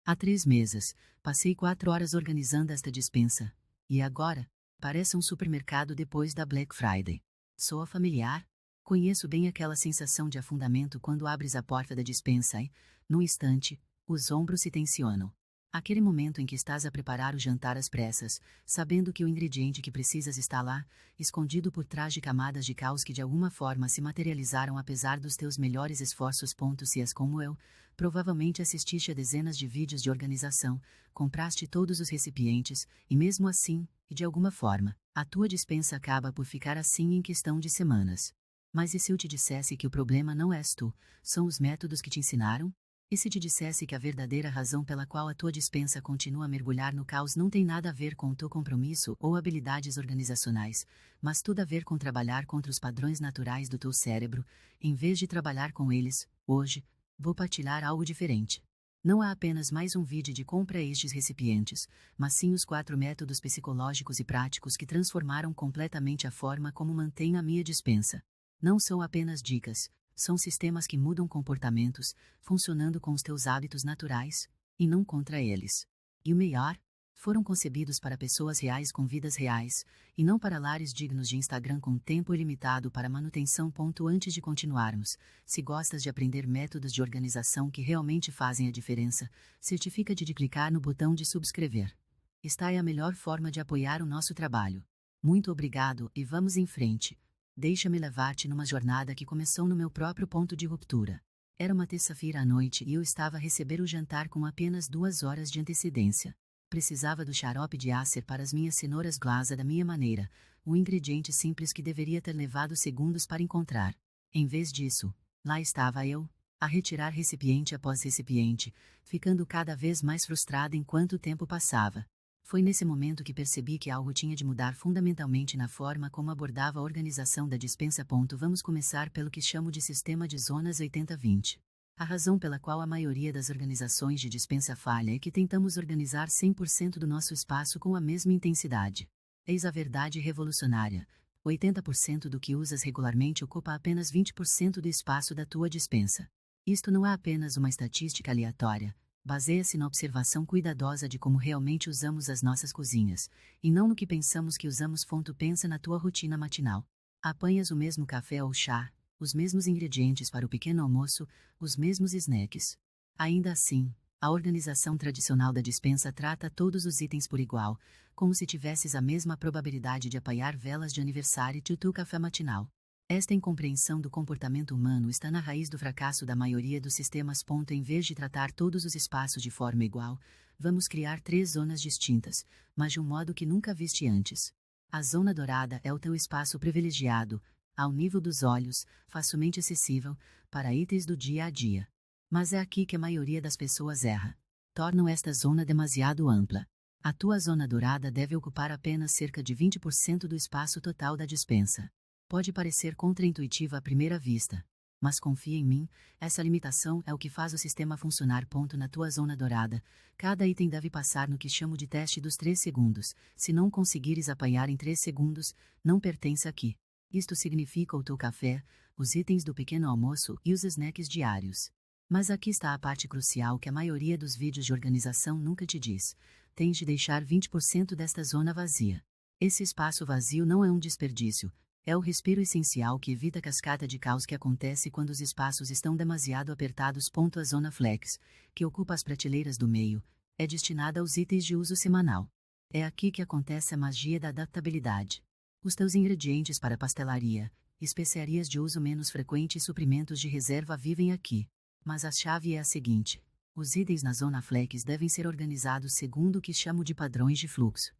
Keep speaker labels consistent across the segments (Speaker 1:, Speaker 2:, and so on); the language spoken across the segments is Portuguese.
Speaker 1: Há 3 meses, passei 4 horas organizando esta despensa. E agora? Parece um supermercado depois da Black Friday. Soa familiar? Conheço bem aquela sensação de afundamento quando abres a porta da despensa e, num instante, os ombros se tensionam. Aquele momento em que estás a preparar o jantar às pressas, sabendo que o ingrediente que precisas está lá, escondido por trás de camadas de caos que de alguma forma se materializaram apesar dos teus melhores esforços. Se és como eu, provavelmente assististe a dezenas de vídeos de organização, compraste todos os recipientes, e mesmo assim, e de alguma forma, a tua despensa acaba por ficar assim em questão de semanas. Mas e se eu te dissesse que o problema não és tu, são os métodos que te ensinaram? E se te dissesse que a verdadeira razão pela qual a tua despensa continua a mergulhar no caos não tem nada a ver com o teu compromisso ou habilidades organizacionais, mas tudo a ver com trabalhar contra os padrões naturais do teu cérebro, em vez de trabalhar com eles? Hoje, vou partilhar algo diferente. Não há apenas mais um vídeo de compra estes recipientes, mas sim os 4 métodos psicológicos e práticos que transformaram completamente a forma como mantenho a minha despensa. Não são apenas dicas, são sistemas que mudam comportamentos, funcionando com os teus hábitos naturais, e não contra eles. E o melhor? Foram concebidos para pessoas reais com vidas reais, e não para lares dignos de Instagram com tempo ilimitado para manutenção. Antes de continuarmos, se gostas de aprender métodos de organização que realmente fazem a diferença, certifica-te de clicar no botão de subscrever. Esta é a melhor forma de apoiar o nosso trabalho. Muito obrigado e vamos em frente. Deixa-me levar-te numa jornada que começou no meu próprio ponto de ruptura. Era uma terça-feira à noite e eu estava a receber o jantar com apenas 2 horas de antecedência. Precisava do xarope de Acer para as minhas cenouras glasa da minha maneira, um ingrediente simples que deveria ter levado segundos para encontrar. Em vez disso, lá estava eu, a retirar recipiente após recipiente, ficando cada vez mais frustrada enquanto o tempo passava. Foi nesse momento que percebi que algo tinha de mudar fundamentalmente na forma como abordava a organização da despensa. Vamos começar pelo que chamo de sistema de zonas 80-20. A razão pela qual a maioria das organizações de despensa falha é que tentamos organizar 100% do nosso espaço com a mesma intensidade. Eis a verdade revolucionária: 80% do que usas regularmente ocupa apenas 20% do espaço da tua despensa. Isto não é apenas uma estatística aleatória. Baseia-se na observação cuidadosa de como realmente usamos as nossas cozinhas, e não no que pensamos que usamos. Pensa na tua rotina matinal. Apanhas o mesmo café ou chá, os mesmos ingredientes para o pequeno almoço, os mesmos snacks. Ainda assim, a organização tradicional da despensa trata todos os itens por igual, como se tivesses a mesma probabilidade de apanhar velas de aniversário do teu café matinal. Esta incompreensão do comportamento humano está na raiz do fracasso da maioria dos sistemas. Em vez de tratar todos os espaços de forma igual, vamos criar 3 zonas distintas, mas de um modo que nunca viste antes. A zona dourada é o teu espaço privilegiado, ao nível dos olhos, facilmente acessível, para itens do dia a dia. Mas é aqui que a maioria das pessoas erra. Tornam esta zona demasiado ampla. A tua zona dourada deve ocupar apenas cerca de 20% do espaço total da despensa. Pode parecer contraintuitiva à primeira vista, mas confia em mim, essa limitação é o que faz o sistema funcionar. Na tua zona dourada, cada item deve passar no que chamo de teste dos 3 segundos. Se não conseguires apanhar em 3 segundos, não pertence aqui. Isto significa o teu café, os itens do pequeno almoço e os snacks diários. Mas aqui está a parte crucial que a maioria dos vídeos de organização nunca te diz: tens de deixar 20% desta zona vazia. Esse espaço vazio não é um desperdício. É o respiro essencial que evita a cascata de caos que acontece quando os espaços estão demasiado apertados. A zona flex, que ocupa as prateleiras do meio, é destinada aos itens de uso semanal. É aqui que acontece a magia da adaptabilidade. Os teus ingredientes para pastelaria, especiarias de uso menos frequente e suprimentos de reserva vivem aqui. Mas a chave é a seguinte: os itens na zona flex devem ser organizados segundo o que chamo de padrões de fluxo.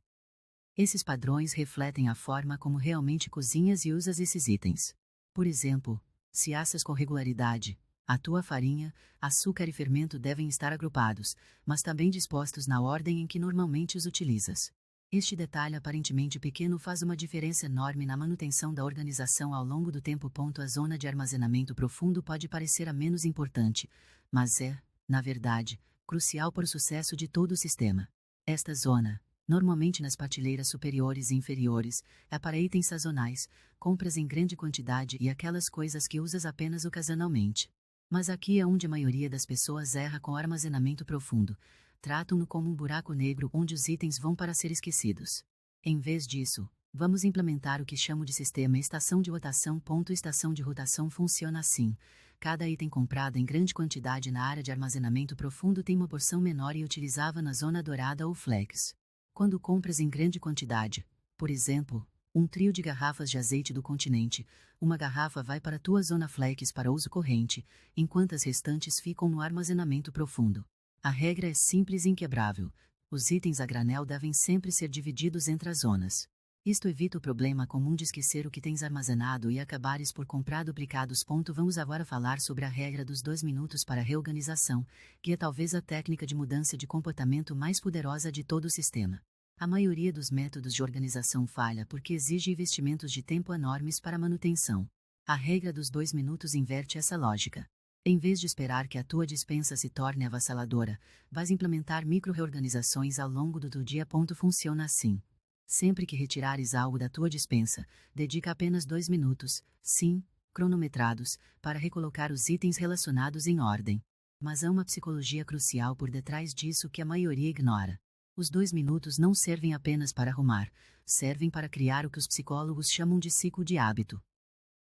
Speaker 1: Esses padrões refletem a forma como realmente cozinhas e usas esses itens. Por exemplo, se assas com regularidade, a tua farinha, açúcar e fermento devem estar agrupados, mas também dispostos na ordem em que normalmente os utilizas. Este detalhe aparentemente pequeno faz uma diferença enorme na manutenção da organização ao longo do tempo. A zona de armazenamento profundo pode parecer a menos importante, mas é, na verdade, crucial para o sucesso de todo o sistema. Esta zona, normalmente nas prateleiras superiores e inferiores, é para itens sazonais, compras em grande quantidade e aquelas coisas que usas apenas ocasionalmente. Mas aqui é onde a maioria das pessoas erra com o armazenamento profundo. tratam-no como um buraco negro onde os itens vão para ser esquecidos. Em vez disso, vamos implementar o que chamo de sistema estação de rotação. Estação de rotação funciona assim: cada item comprado em grande quantidade na área de armazenamento profundo tem uma porção menor e utilizava na zona dourada ou flex. Quando compras em grande quantidade, por exemplo, um trio de garrafas de azeite do continente, uma garrafa vai para a tua zona flex para uso corrente, enquanto as restantes ficam no armazenamento profundo. A regra é simples e inquebrável: os itens a granel devem sempre ser divididos entre as zonas. Isto evita o problema comum de esquecer o que tens armazenado e acabares por comprar duplicados. Vamos agora falar sobre a regra dos 2 minutos para reorganização, que é talvez a técnica de mudança de comportamento mais poderosa de todo o sistema. A maioria dos métodos de organização falha porque exige investimentos de tempo enormes para manutenção. A regra dos 2 minutos inverte essa lógica. Em vez de esperar que a tua despensa se torne avassaladora, vais implementar micro-reorganizações ao longo do teu dia. Funciona assim: sempre que retirares algo da tua despensa, dedica apenas 2 minutos, sim, cronometrados, para recolocar os itens relacionados em ordem. Mas há uma psicologia crucial por detrás disso que a maioria ignora. Os 2 minutos não servem apenas para arrumar, servem para criar o que os psicólogos chamam de ciclo de hábito.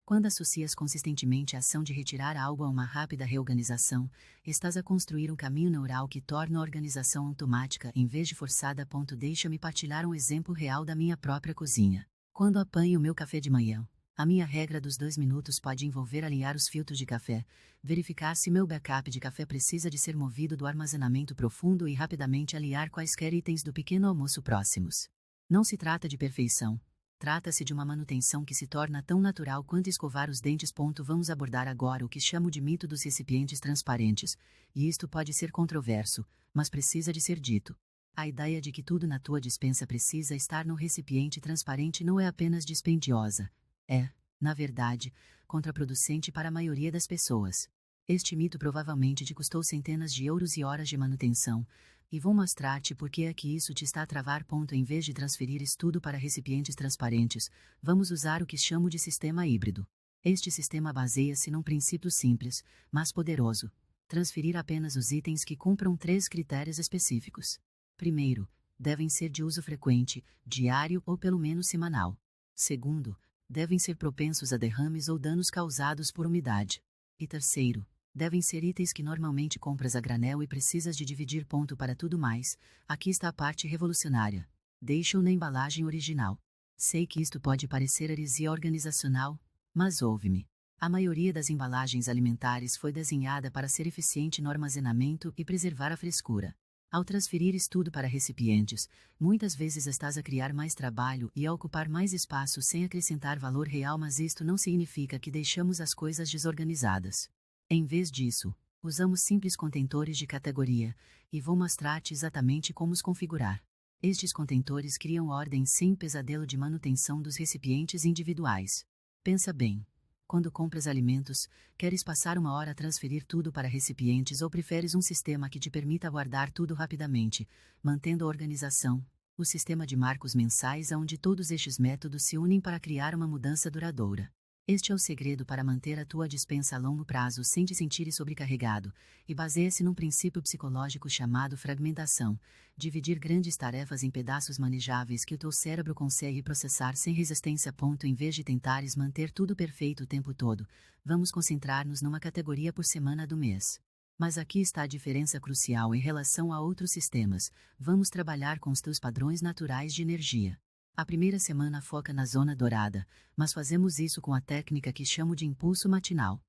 Speaker 1: Quando associas consistentemente a ação de retirar algo a uma rápida reorganização, estás a construir um caminho neural que torna a organização automática em vez de forçada. Deixa-me partilhar um exemplo real da minha própria cozinha. Quando apanho o meu café de manhã, a minha regra dos 2 minutos pode envolver alinhar os filtros de café, verificar se meu backup de café precisa de ser movido do armazenamento profundo e rapidamente alinhar quaisquer itens do pequeno almoço próximos. Não se trata de perfeição. Trata-se de uma manutenção que se torna tão natural quanto escovar os dentes. Vamos abordar agora o que chamo de mito dos recipientes transparentes, e isto pode ser controverso, mas precisa de ser dito. A ideia de que tudo na tua despensa precisa estar no recipiente transparente não é apenas dispendiosa, é, na verdade, contraproducente para a maioria das pessoas. Este mito provavelmente te custou centenas de euros e horas de manutenção, e vou mostrar-te por que é que isso te está a travar. Em vez de transferir tudo para recipientes transparentes, vamos usar o que chamo de sistema híbrido. Este sistema baseia-se num princípio simples, mas poderoso: transferir apenas os itens que cumpram 3 critérios específicos. Primeiro, devem ser de uso frequente, diário ou pelo menos semanal. Segundo, devem ser propensos a derrames ou danos causados por umidade. E terceiro, devem ser itens que normalmente compras a granel e precisas de dividir. Para tudo mais, aqui está a parte revolucionária: deixa-o na embalagem original. Sei que isto pode parecer heresia organizacional, mas ouve-me. A maioria das embalagens alimentares foi desenhada para ser eficiente no armazenamento e preservar a frescura. Ao transferir tudo para recipientes, muitas vezes estás a criar mais trabalho e a ocupar mais espaço sem acrescentar valor real, mas isto não significa que deixamos as coisas desorganizadas. Em vez disso, usamos simples contentores de categoria, e vou mostrar-te exatamente como os configurar. Estes contentores criam ordem sem pesadelo de manutenção dos recipientes individuais. Pensa bem. Quando compras alimentos, queres passar 1 hora a transferir tudo para recipientes ou preferes um sistema que te permita guardar tudo rapidamente, mantendo a organização? O sistema de marcos mensais é onde todos estes métodos se unem para criar uma mudança duradoura. Este é o segredo para manter a tua despensa a longo prazo sem te sentir sobrecarregado, e baseia-se num princípio psicológico chamado fragmentação: dividir grandes tarefas em pedaços manejáveis que o teu cérebro consegue processar sem resistência. Em vez de tentares manter tudo perfeito o tempo todo, vamos concentrar-nos numa categoria por semana do mês. Mas aqui está a diferença crucial em relação a outros sistemas: vamos trabalhar com os teus padrões naturais de energia. A primeira semana foca na zona dourada, mas fazemos isso com a técnica que chamo de impulso matinal.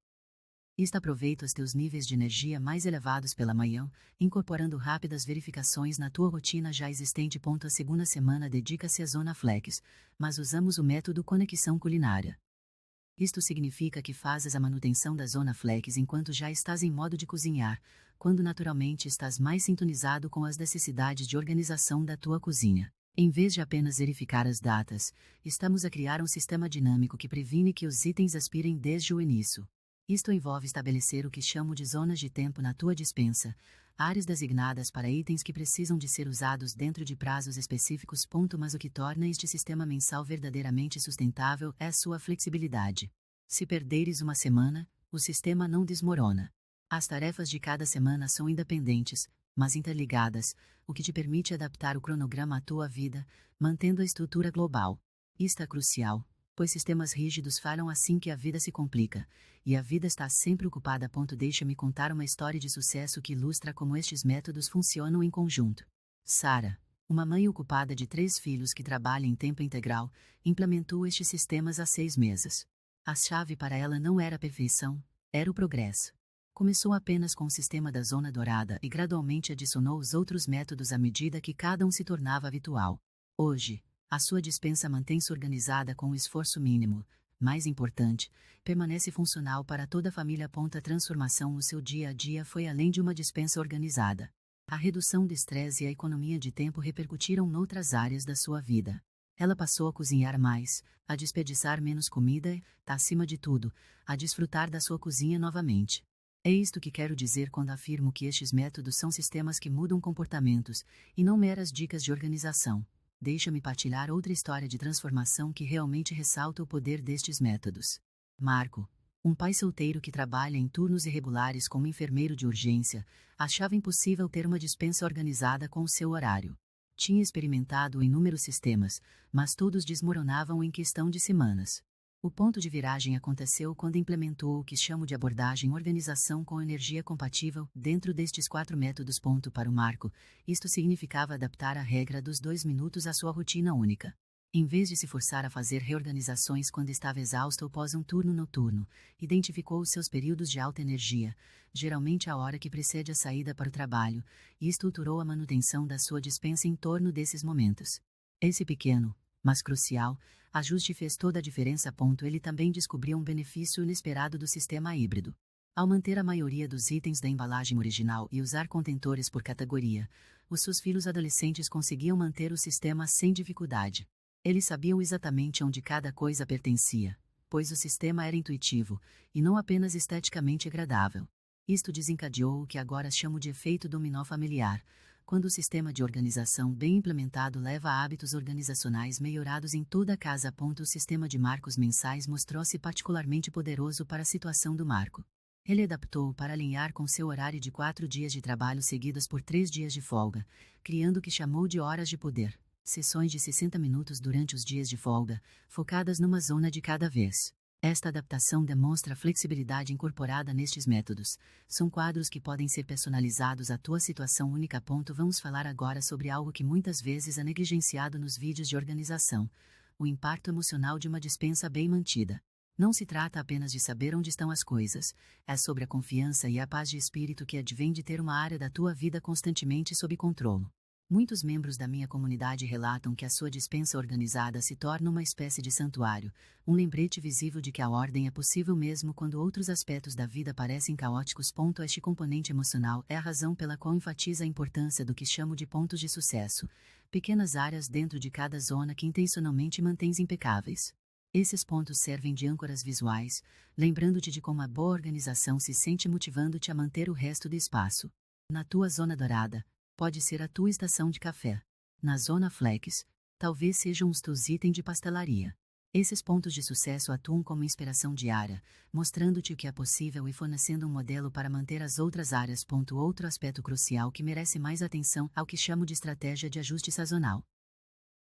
Speaker 1: Isto aproveita os teus níveis de energia mais elevados pela manhã, incorporando rápidas verificações na tua rotina já existente. A segunda semana dedica-se à zona flex, mas usamos o método conexão culinária. Isto significa que fazes a manutenção da zona flex enquanto já estás em modo de cozinhar, quando naturalmente estás mais sintonizado com as necessidades de organização da tua cozinha. Em vez de apenas verificar as datas, estamos a criar um sistema dinâmico que previne que os itens aspirem desde o início. Isto envolve estabelecer o que chamo de zonas de tempo na tua despensa, áreas designadas para itens que precisam de ser usados dentro de prazos específicos. Mas o que torna este sistema mensal verdadeiramente sustentável é a sua flexibilidade. Se perderes 1 semana, o sistema não desmorona. As tarefas de cada semana são independentes, mas interligadas, o que te permite adaptar o cronograma à tua vida, mantendo a estrutura global. Isto é crucial, pois sistemas rígidos falham assim que a vida se complica, e a vida está sempre ocupada. Deixa-me contar uma história de sucesso que ilustra como estes métodos funcionam em conjunto. Sarah, uma mãe ocupada de 3 filhos que trabalha em tempo integral, implementou estes sistemas há 6 meses. A chave para ela não era a perfeição, era o progresso. Começou apenas com o sistema da zona dourada e gradualmente adicionou os outros métodos à medida que cada um se tornava habitual. Hoje, a sua despensa mantém-se organizada com o esforço mínimo. Mais importante, permanece funcional para toda a família. A transformação no seu dia a dia foi além de uma despensa organizada. A redução do estresse e a economia de tempo repercutiram noutras áreas da sua vida. Ela passou a cozinhar mais, a desperdiçar menos comida e, acima de tudo, a desfrutar da sua cozinha novamente. É isto que quero dizer quando afirmo que estes métodos são sistemas que mudam comportamentos, e não meras dicas de organização. Deixa-me partilhar outra história de transformação que realmente ressalta o poder destes métodos. Marco, um pai solteiro que trabalha em turnos irregulares como enfermeiro de urgência, achava impossível ter uma despensa organizada com o seu horário. Tinha experimentado inúmeros sistemas, mas todos desmoronavam em questão de semanas. O ponto de viragem aconteceu quando implementou o que chamo de abordagem organização com energia compatível dentro destes 4 métodos. Para o Marco, isto significava adaptar a regra dos 2 minutos à sua rotina única. Em vez de se forçar a fazer reorganizações quando estava exausto após um turno noturno, identificou os seus períodos de alta energia, geralmente a hora que precede a saída para o trabalho, e estruturou a manutenção da sua despensa em torno desses momentos. Esse pequeno, mas crucial, ajuste fez toda a diferença. Ele também descobriu um benefício inesperado do sistema híbrido. Ao manter a maioria dos itens da embalagem original e usar contentores por categoria, os seus filhos adolescentes conseguiam manter o sistema sem dificuldade. Eles sabiam exatamente onde cada coisa pertencia, pois o sistema era intuitivo, e não apenas esteticamente agradável. Isto desencadeou o que agora chamo de efeito dominó familiar, quando o sistema de organização bem implementado leva a hábitos organizacionais melhorados em toda a casa. O sistema de marcos mensais mostrou-se particularmente poderoso para a situação do Marco. Ele adaptou para alinhar com seu horário de 4 dias de trabalho seguidos por 3 dias de folga, criando o que chamou de horas de poder, sessões de 60 minutos durante os dias de folga, focadas numa zona de cada vez. Esta adaptação demonstra a flexibilidade incorporada nestes métodos. São quadros que podem ser personalizados à tua situação única. Vamos falar agora sobre algo que muitas vezes é negligenciado nos vídeos de organização: o impacto emocional de uma despensa bem mantida. Não se trata apenas de saber onde estão as coisas, é sobre a confiança e a paz de espírito que advém de ter uma área da tua vida constantemente sob controle. Muitos membros da minha comunidade relatam que a sua despensa organizada se torna uma espécie de santuário, um lembrete visível de que a ordem é possível mesmo quando outros aspectos da vida parecem caóticos. Este componente emocional é a razão pela qual enfatiza a importância do que chamo de pontos de sucesso, pequenas áreas dentro de cada zona que intencionalmente mantens impecáveis. Esses pontos servem de âncoras visuais, lembrando-te de como a boa organização se sente motivando-te a manter o resto do espaço. Na tua zona dourada, pode ser a tua estação de café. Na zona flex, talvez sejam os teus itens de pastelaria. Esses pontos de sucesso atuam como inspiração diária, mostrando-te o que é possível e fornecendo um modelo para manter as outras áreas. Outro aspecto crucial que merece mais atenção é o que chamo de estratégia de ajuste sazonal.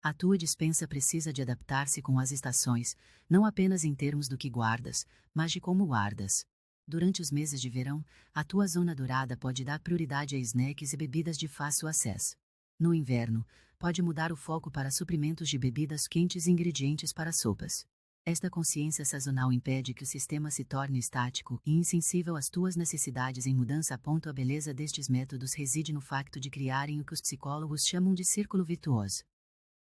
Speaker 1: A tua despensa precisa de adaptar-se com as estações, não apenas em termos do que guardas, mas de como guardas. Durante os meses de verão, a tua zona dourada pode dar prioridade a snacks e bebidas de fácil acesso. No inverno, pode mudar o foco para suprimentos de bebidas quentes e ingredientes para sopas. Esta consciência sazonal impede que o sistema se torne estático e insensível às tuas necessidades em mudança. A beleza destes métodos reside no facto de criarem o que os psicólogos chamam de círculo virtuoso.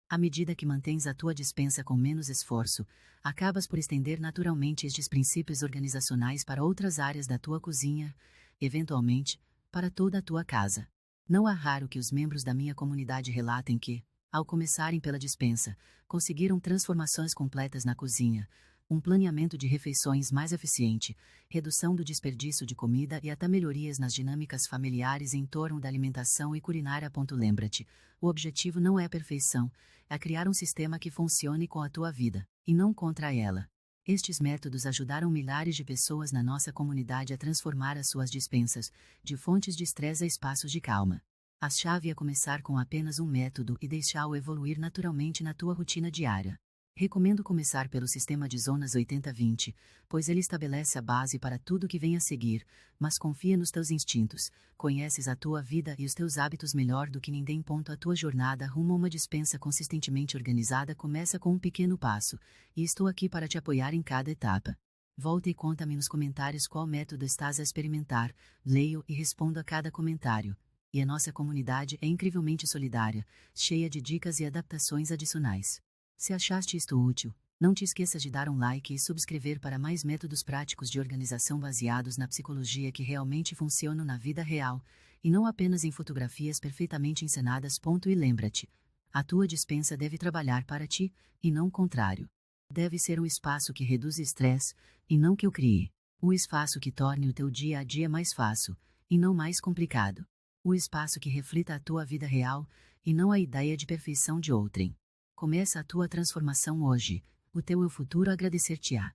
Speaker 1: À medida que mantens a tua despensa com menos esforço, acabas por estender naturalmente estes princípios organizacionais para outras áreas da tua cozinha, eventualmente, para toda a tua casa. Não é raro que os membros da minha comunidade relatem que, ao começarem pela despensa, conseguiram transformações completas na cozinha, um planeamento de refeições mais eficiente, redução do desperdício de comida e até melhorias nas dinâmicas familiares em torno da alimentação e culinária. Lembra-te, o objetivo não é a perfeição, é criar um sistema que funcione com a tua vida, e não contra ela. Estes métodos ajudaram milhares de pessoas na nossa comunidade a transformar as suas dispensas, de fontes de estresse a espaços de calma. A chave é começar com apenas um método e deixá-lo evoluir naturalmente na tua rotina diária. Recomendo começar pelo sistema de zonas 80-20, pois ele estabelece a base para tudo que vem a seguir, mas confia nos teus instintos, conheces a tua vida e os teus hábitos melhor do que ninguém. A tua jornada rumo a uma despensa consistentemente organizada começa com um pequeno passo, e estou aqui para te apoiar em cada etapa. Volta e conta-me nos comentários qual método estás a experimentar, leio e respondo a cada comentário. E a nossa comunidade é incrivelmente solidária, cheia de dicas e adaptações adicionais. Se achaste isto útil, não te esqueças de dar um like e subscrever para mais métodos práticos de organização baseados na psicologia que realmente funcionam na vida real, e não apenas em fotografias perfeitamente encenadas. E lembra-te, a tua despensa deve trabalhar para ti, e não o contrário. Deve ser um espaço que reduz estresse, e não que o crie. O espaço que torne o teu dia a dia mais fácil, e não mais complicado. O espaço que reflita a tua vida real, e não a ideia de perfeição de outrem. Começa a tua transformação hoje, o teu eu futuro agradecer-te-á.